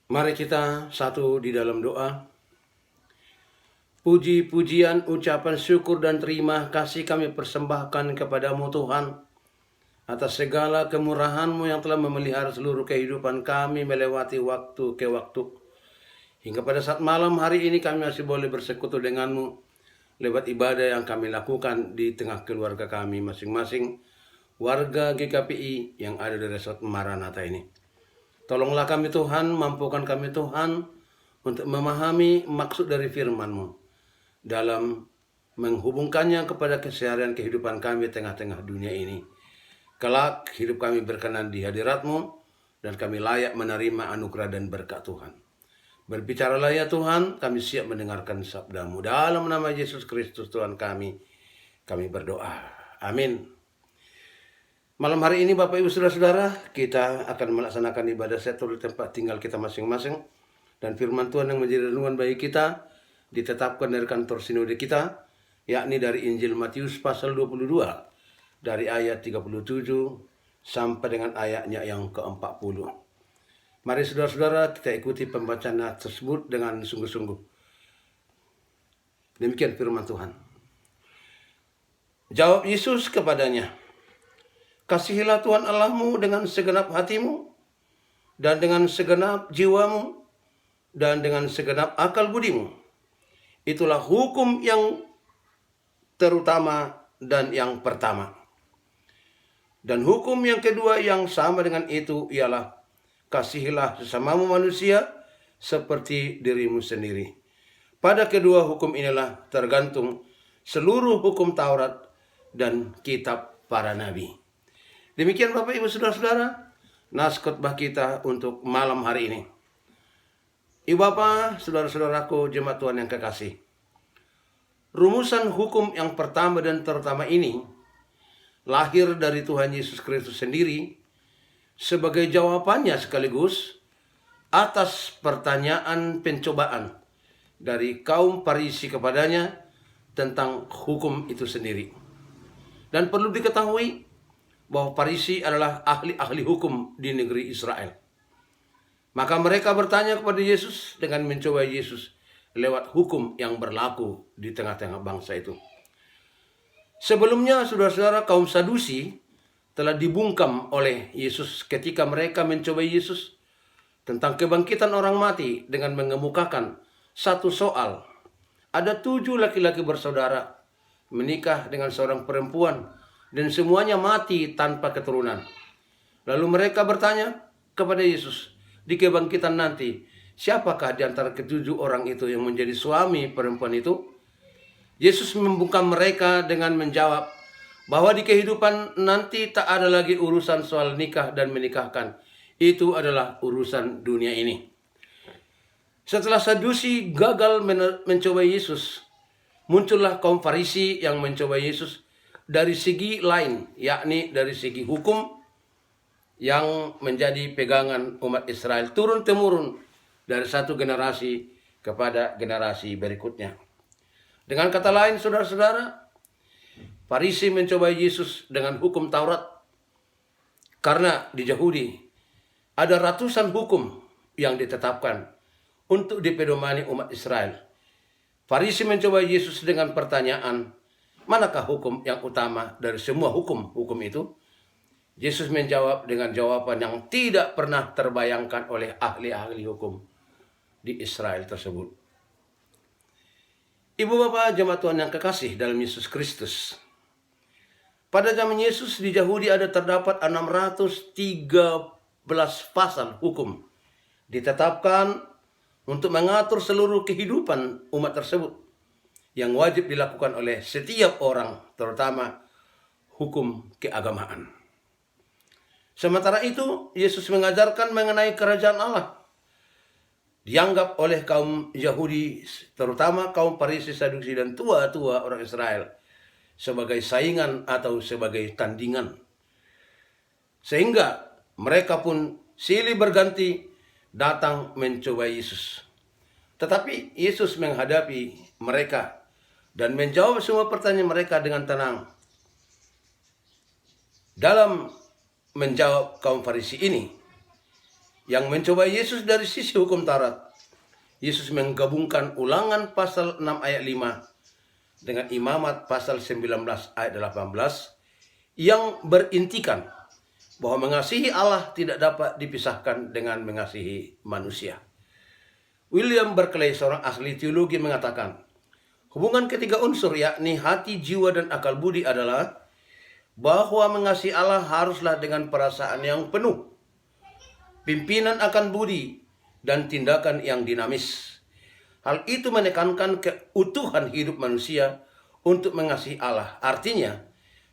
Mari kita satu di dalam doa. Puji-pujian, ucapan syukur dan terima kasih kami persembahkan kepadamu Tuhan, atas segala kemurahan-Mu yang telah memelihara seluruh kehidupan kami melewati waktu ke waktu. Hingga pada saat malam hari ini kami masih boleh bersekutu dengan-Mu lewat ibadah yang kami lakukan di tengah keluarga kami masing-masing, warga GKPI yang ada di Resort Maranatha ini. Tolonglah kami Tuhan, mampukan kami Tuhan untuk memahami maksud dari firman-Mu dalam menghubungkannya kepada keseharian kehidupan kami tengah-tengah dunia ini. Kelak hidup kami berkenan di hadirat-Mu dan kami layak menerima anugerah dan berkat Tuhan. Berbicaralah ya Tuhan, kami siap mendengarkan sabda-Mu. Dalam nama Yesus Kristus Tuhan kami berdoa. Amin. Malam hari ini Bapak Ibu Saudara-saudara, kita akan melaksanakan ibadah setur di tempat tinggal kita masing-masing. Dan firman Tuhan yang menjadi renungan bagi kita ditetapkan dari kantor sinode kita, yakni dari Injil Matius pasal 22, dari ayat 37 sampai dengan ayatnya yang ke-40. Mari saudara-saudara kita ikuti pembacaan tersebut dengan sungguh-sungguh. Demikian firman Tuhan. Jawab Yesus kepadanya, "Kasihilah Tuhan Allahmu dengan segenap hatimu, dan dengan segenap jiwamu, dan dengan segenap akal budimu. Itulah hukum yang terutama dan yang pertama. Dan hukum yang kedua yang sama dengan itu ialah, kasihilah sesamamu manusia seperti dirimu sendiri. Pada kedua hukum inilah tergantung seluruh hukum Taurat dan kitab para nabi." Demikian Bapak Ibu Saudara-saudara, nas khotbah kita untuk malam hari ini. Ibu Bapak, saudara-saudaraku, jemaat Tuhan yang kekasih. Rumusan hukum yang pertama dan terutama ini lahir dari Tuhan Yesus Kristus sendiri sebagai jawabannya sekaligus atas pertanyaan pencobaan dari kaum Farisi kepadanya tentang hukum itu sendiri. Dan perlu diketahui bahwa Farisi adalah ahli-ahli hukum di negeri Israel. Maka mereka bertanya kepada Yesus dengan mencoba Yesus lewat hukum yang berlaku di tengah-tengah bangsa itu. Sebelumnya, saudara-saudara, kaum Sadusi telah dibungkam oleh Yesus ketika mereka mencoba Yesus tentang kebangkitan orang mati dengan mengemukakan satu soal. Ada 7 laki-laki bersaudara menikah dengan seorang perempuan dan semuanya mati tanpa keturunan. Lalu mereka bertanya kepada Yesus, di kebangkitan nanti, siapakah di antara ke-7 orang itu yang menjadi suami perempuan itu? Yesus membungkam mereka dengan menjawab bahwa di kehidupan nanti tak ada lagi urusan soal nikah dan menikahkan. Itu adalah urusan dunia ini. Setelah Sadusi gagal mencoba Yesus, muncullah kaum Farisi yang mencoba Yesus dari segi lain, yakni dari segi hukum yang menjadi pegangan umat Israel turun-temurun dari satu generasi kepada generasi berikutnya. Dengan kata lain, saudara-saudara, Farisi mencoba Yesus dengan hukum Taurat karena di Yahudi ada ratusan hukum yang ditetapkan untuk dipedomani umat Israel. Farisi mencoba Yesus dengan pertanyaan, manakah hukum yang utama dari semua hukum itu? Yesus menjawab dengan jawaban yang tidak pernah terbayangkan oleh ahli-ahli hukum di Israel tersebut. Ibu bapak jemaat Tuhan yang kekasih dalam Yesus Kristus. Pada zaman Yesus di Yahudi ada terdapat 613 pasal hukum ditetapkan untuk mengatur seluruh kehidupan umat tersebut yang wajib dilakukan oleh setiap orang, terutama hukum keagamaan. Sementara itu, Yesus mengajarkan mengenai kerajaan Allah. Dianggap oleh kaum Yahudi, terutama kaum Farisi, Sadusi, dan tua-tua orang Israel, sebagai saingan atau sebagai tandingan. Sehingga mereka pun silih berganti datang mencoba Yesus. Tetapi Yesus menghadapi mereka dan menjawab semua pertanyaan mereka dengan tenang. Dalam menjawab kaum Farisi ini, yang mencoba Yesus dari sisi hukum Taurat. Yesus menggabungkan Ulangan pasal 6 ayat 5 dengan Imamat pasal 19 ayat 18 yang berintikan bahwa mengasihi Allah tidak dapat dipisahkan dengan mengasihi manusia. William Berkeley, seorang ahli teologi, mengatakan, hubungan ketiga unsur yakni hati, jiwa, dan akal budi adalah bahwa mengasihi Allah haruslah dengan perasaan yang penuh, pimpinan akan budi, dan tindakan yang dinamis. Hal itu menekankan keutuhan hidup manusia untuk mengasihi Allah. Artinya,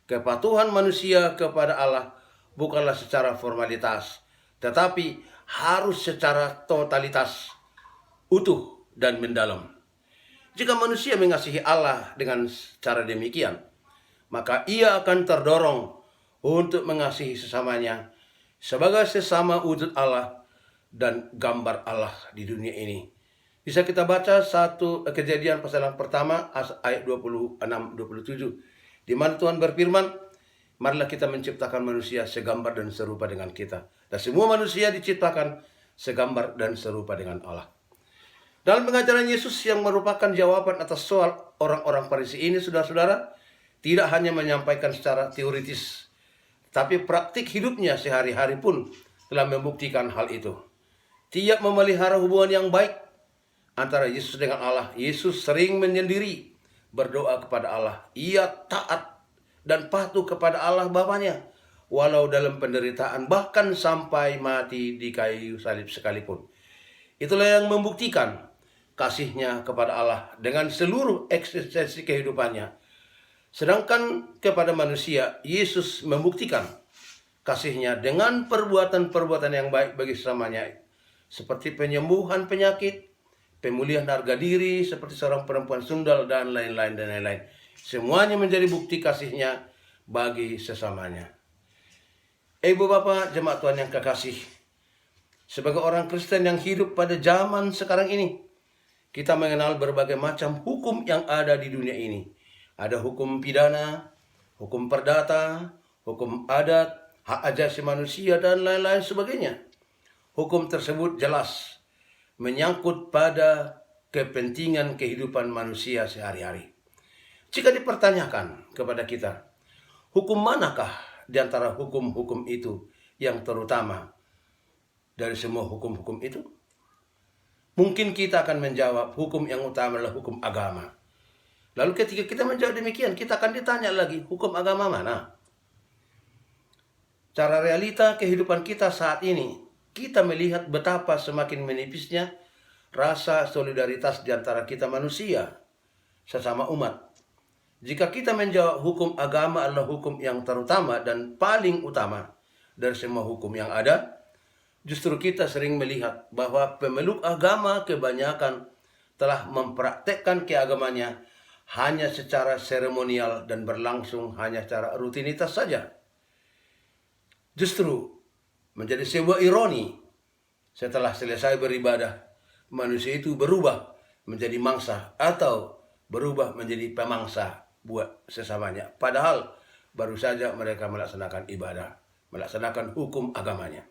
kepatuhan manusia kepada Allah bukanlah secara formalitas, tetapi harus secara totalitas, utuh, dan mendalam. Jika manusia mengasihi Allah dengan cara demikian, maka ia akan terdorong untuk mengasihi sesamanya sebagai sesama wujud Allah dan gambar Allah di dunia ini. Bisa kita baca Kejadian pasal yang pertama ayat 26-27, di mana Tuhan berfirman, marilah kita menciptakan manusia segambar dan serupa dengan kita. Dan semua manusia diciptakan segambar dan serupa dengan Allah. Dalam pengajaran Yesus yang merupakan jawaban atas soal orang-orang Farisi ini, saudara-saudara, tidak hanya menyampaikan secara teoritis, tapi praktik hidupnya sehari-hari pun telah membuktikan hal itu. Tiap memelihara hubungan yang baik antara Yesus dengan Allah, Yesus sering menyendiri berdoa kepada Allah. Ia taat dan patuh kepada Allah Bapanya, walau dalam penderitaan, bahkan sampai mati di kayu salib sekalipun. Itulah yang membuktikan kasihnya kepada Allah dengan seluruh eksistensi kehidupannya. Sedangkan kepada manusia, Yesus membuktikan kasihnya dengan perbuatan-perbuatan yang baik bagi sesamanya, seperti penyembuhan penyakit, pemulihan harga diri, seperti seorang perempuan sundal, dan lain-lain. Semuanya menjadi bukti kasihnya bagi sesamanya. Ibu bapak jemaat Tuhan yang kekasih, sebagai orang Kristen yang hidup pada zaman sekarang ini, kita mengenal berbagai macam hukum yang ada di dunia ini. Ada hukum pidana, hukum perdata, hukum adat, hak asasi manusia, dan lain-lain sebagainya. Hukum tersebut jelas menyangkut pada kepentingan kehidupan manusia sehari-hari. Jika dipertanyakan kepada kita, hukum manakah di antara hukum-hukum itu yang terutama dari semua hukum-hukum itu? Mungkin kita akan menjawab hukum yang utama adalah hukum agama. Lalu ketika kita menjawab demikian, kita akan ditanya lagi, hukum agama mana? Cara realita kehidupan kita saat ini, kita melihat betapa semakin menipisnya rasa solidaritas di antara kita manusia, sesama umat. Jika kita menjawab hukum agama adalah hukum yang terutama dan paling utama dari semua hukum yang ada, justru kita sering melihat bahwa pemeluk agama kebanyakan telah mempraktekkan keagamannya hanya secara seremonial dan berlangsung hanya secara rutinitas saja. Justru menjadi sebuah ironi, setelah selesai beribadah, manusia itu berubah menjadi mangsa atau berubah menjadi pemangsa buat sesamanya. Padahal baru saja mereka melaksanakan ibadah, melaksanakan hukum agamanya.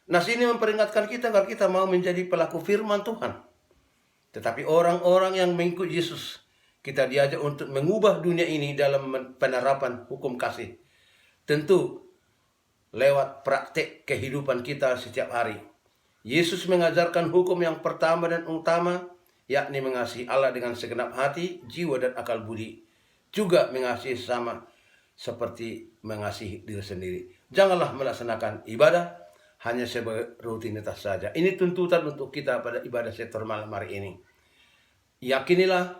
Nas ini memperingatkan kita agar kita mau menjadi pelaku firman Tuhan. Tetapi orang-orang yang mengikut Yesus, kita diajak untuk mengubah dunia ini dalam penerapan hukum kasih. Tentu lewat praktek kehidupan kita setiap hari. Yesus mengajarkan hukum yang pertama dan utama, yakni mengasihi Allah dengan segenap hati, jiwa, dan akal budi. Juga mengasihi sesama seperti mengasihi diri sendiri. Janganlah melaksanakan ibadah hanya sebagai rutinitas saja. Ini tuntutan untuk kita pada ibadah setor malam hari ini. Yakinilah,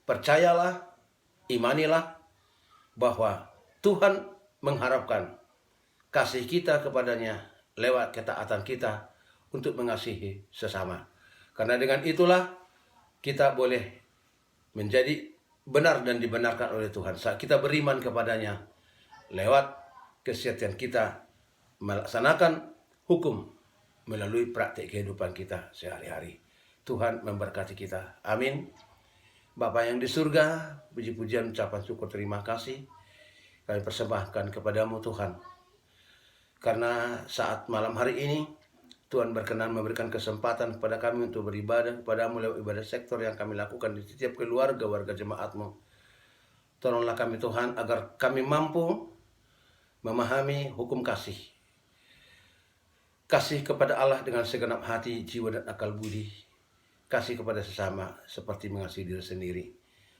percayalah, imanilah bahwa Tuhan mengharapkan kasih kita kepadanya lewat ketaatan kita untuk mengasihi sesama. Karena dengan itulah kita boleh menjadi benar dan dibenarkan oleh Tuhan saat kita beriman kepadanya lewat kesetiaan kita melaksanakan hukum melalui praktik kehidupan kita sehari-hari. Tuhan memberkati kita. Amin. Bapa yang di surga, puji-pujian, ucapan syukur, terima kasih kami persembahkan kepadamu Tuhan. Karena saat malam hari ini Tuhan berkenan memberikan kesempatan kepada kami untuk beribadah kepadamu lewat ibadah sektor yang kami lakukan di setiap keluarga warga jemaatmu. Tolonglah kami Tuhan agar kami mampu memahami hukum kasih. Kasih kepada Allah dengan segenap hati, jiwa, dan akal budi. Kasih kepada sesama seperti mengasihi diri sendiri.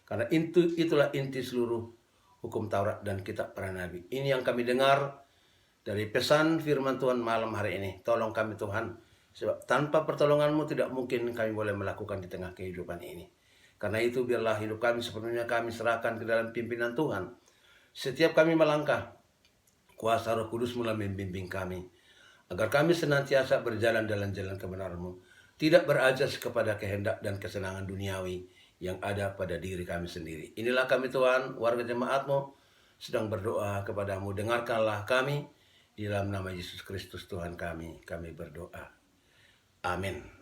Karena itulah inti seluruh hukum Taurat dan kitab para nabi. Ini yang kami dengar dari pesan firman Tuhan malam hari ini. Tolong kami Tuhan, sebab tanpa pertolongan-Mu tidak mungkin kami boleh melakukan di tengah kehidupan ini. Karena itu biarlah hidup kami sepenuhnya kami serahkan ke dalam pimpinan Tuhan. Setiap kami melangkah, kuasa Roh Kudus mulai membimbing kami, agar kami senantiasa berjalan dalam jalan kebenaran-Mu, tidak berajas kepada kehendak dan kesenangan duniawi yang ada pada diri kami sendiri. Inilah kami Tuhan, warga jemaat-Mu, sedang berdoa kepadamu. Dengarkanlah kami. Di dalam nama Yesus Kristus Tuhan kami berdoa. Amin.